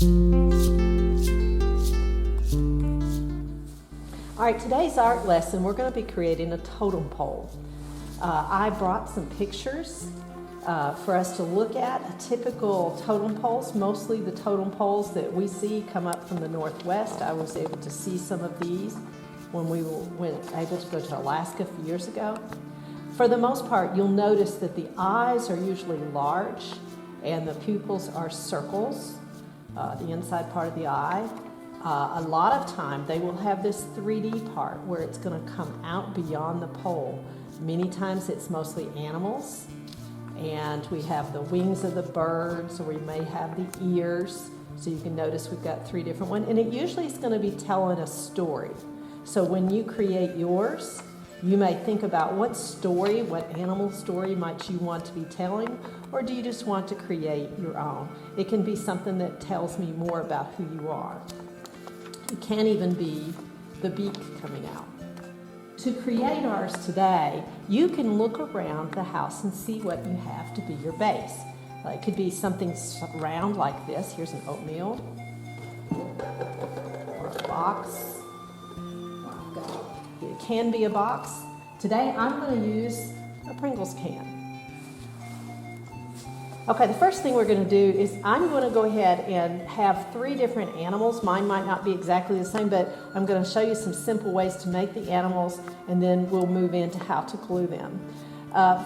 All right, today's art lesson, we're going to be creating a totem pole. I brought some pictures for us to look at. Typical totem poles, mostly the totem poles that we see come up from the Northwest. I was able to see some of these when we were able to go to Alaska a few years ago. For the most part, you'll notice that the eyes are usually large and the pupils are circles, the inside part of the eye. A lot of time they will have this 3D part where it's going to come out beyond the pole. Many times it's mostly animals, and we have the wings of the birds, or we may have the ears. So you can notice we've got 3 different ones, and it usually is going to be telling a story. So when you create yours, you may think about what story, what animal story might you want to be telling, or do you just want to create your own? It can be something that tells me more about who you are. It can even be the beak coming out. To create ours today, you can look around the house and see what you have to be your base. It could be something round like this. Here's an oatmeal, or a box. It can be a box. Today I'm going to use a Pringles can. Okay, the first thing we're going to do is I'm going to go ahead and have 3 different animals. Mine might not be exactly the same, but I'm going to show you some simple ways to make the animals, and then we'll move into how to glue them.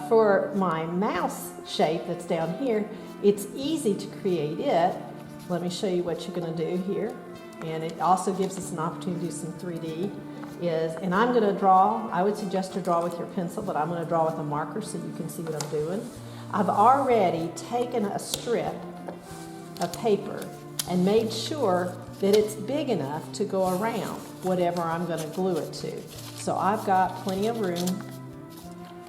For my mouse shape that's down here, it's easy to create it. Let me show you what you're going to do here. And it also gives us an opportunity to do some 3D. And I'm going to draw. I would suggest to draw with your pencil, but I'm going to draw with a marker so you can see what I'm doing. I've already taken a strip of paper and made sure that it's big enough to go around whatever I'm going to glue it to. So I've got plenty of room,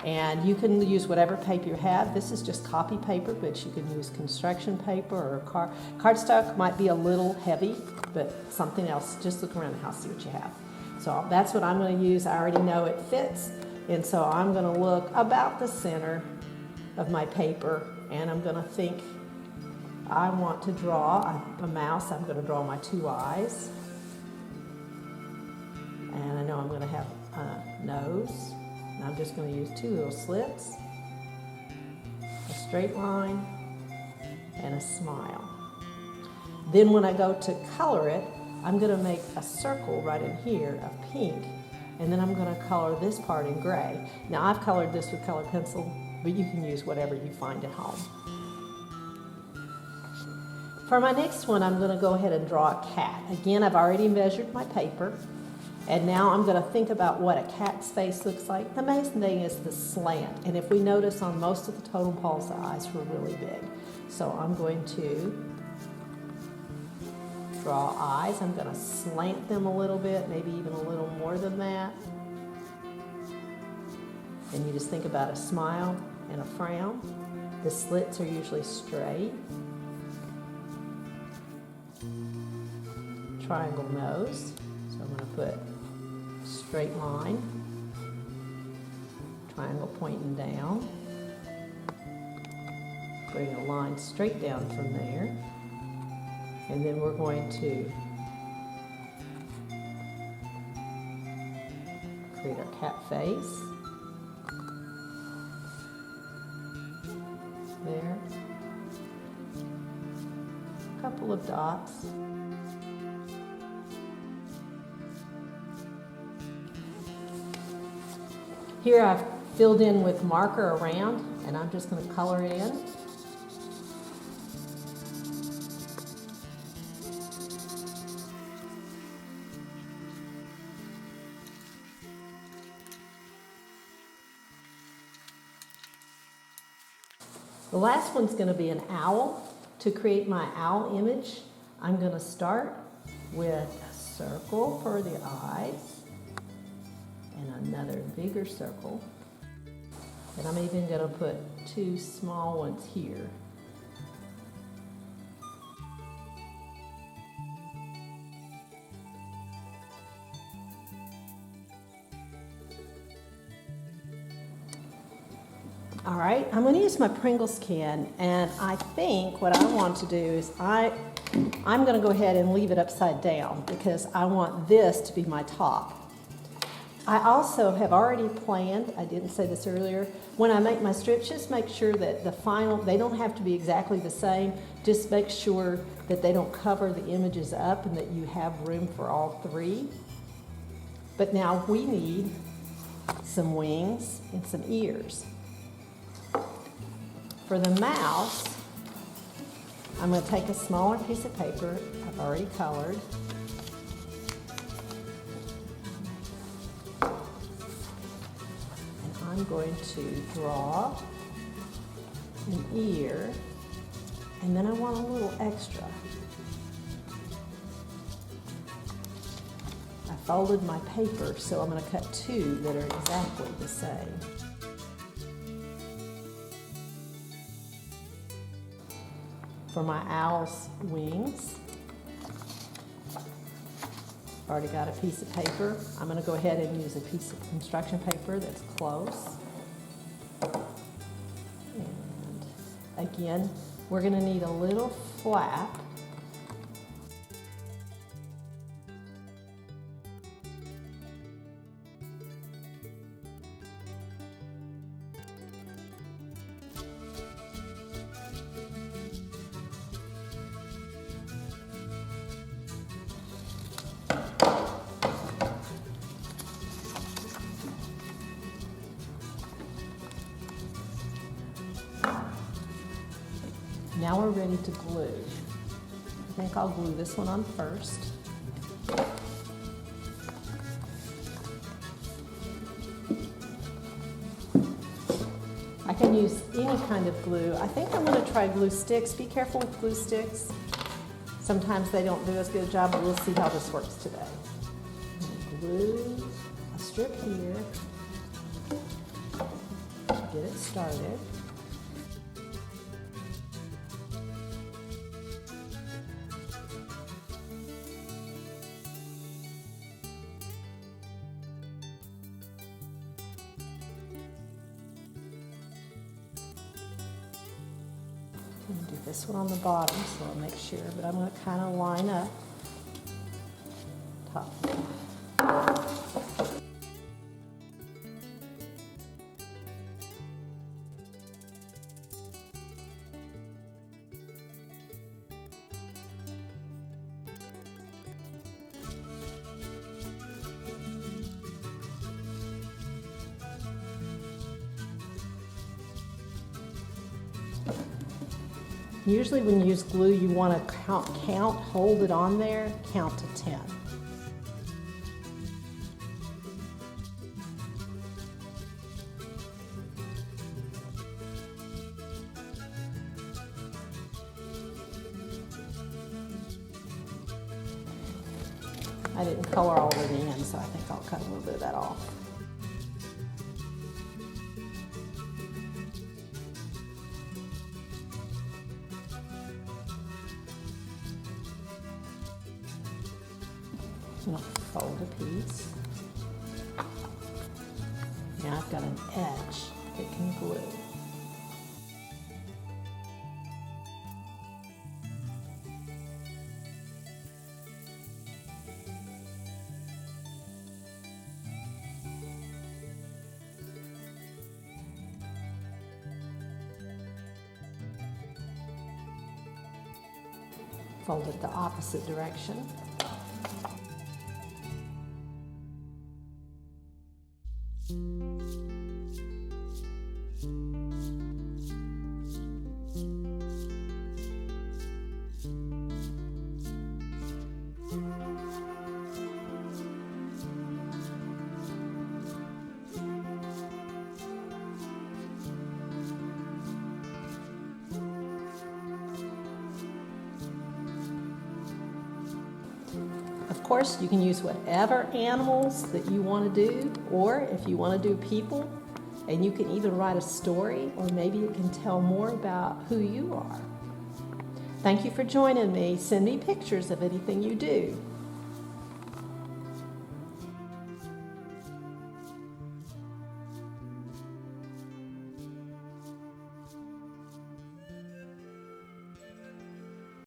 and you can use whatever paper you have. This is just copy paper, but you can use construction paper or cardstock. Might be a little heavy, but something else. Just look around the house, see what you have. So that's what I'm going to use. I already know it fits, and so I'm going to look about the center of my paper, and I'm going to think I want to draw a mouse. I'm going to draw my 2 eyes, and I know I'm going to have a nose, and I'm just going to use 2 little slits, a straight line, and a smile. Then when I go to color it, I'm going to make a circle right in here of pink, and then I'm going to color this part in gray. Now I've colored this with colored pencil, but you can use whatever you find at home. For my next one, I'm going to go ahead and draw a cat. Again, I've already measured my paper, and now I'm going to think about what a cat's face looks like. The main thing is the slant, and if we notice on most of the totem poles, the eyes were really big. So I'm going to draw eyes. I'm going to slant them a little bit, maybe even a little more than that. And you just think about a smile and a frown. The slits are usually straight. Triangle nose. So I'm going to put straight line. Triangle pointing down. Bring a line straight down from there. And then we're going to create our cat face. There. A couple of dots. Here I've filled in with marker around, and I'm just going to color it in. The last one's going to be an owl. To create my owl image, I'm going to start with a circle for the eyes and another bigger circle. And I'm even going to put 2 small ones here. All right, I'm going to use my Pringles can, and I think what I want to do is I'm going to go ahead and leave it upside down because I want this to be my top. I also have already planned, I didn't say this earlier, when I make my strips, just make sure that the final, they don't have to be exactly the same, just make sure that they don't cover the images up and that you have room for all three. But now we need some wings and some ears. For the mouse, I'm going to take a smaller piece of paper I've already colored. And I'm going to draw an ear, and then I want a little extra. I folded my paper, so I'm going to cut two that are exactly the same. For my owl's wings, I've already got a piece of paper. I'm going to go ahead and use a piece of construction paper that's close. And again, we're going to need a little flap. Now we're ready to glue. I think I'll glue this one on first. I can use any kind of glue. I think I'm going to try glue sticks. Be careful with glue sticks. Sometimes they don't do as good a job, but we'll see how this works today. I'm going to glue a strip here to get it started. I'm going to do this one on the bottom, so I'll make sure, but I'm going to kind of line up top. Usually when you use glue, you want to count, hold it on there, count to 10. I didn't color all the end, so I think I'll cut a little bit of that off. I'm going to fold a piece. Now I've got an edge that can glue. Fold it the opposite direction. Of course, you can use whatever animals that you want to do, or if you want to do people, and you can even write a story, or maybe you can tell more about who you are. Thank you for joining me. Send me pictures of anything you do.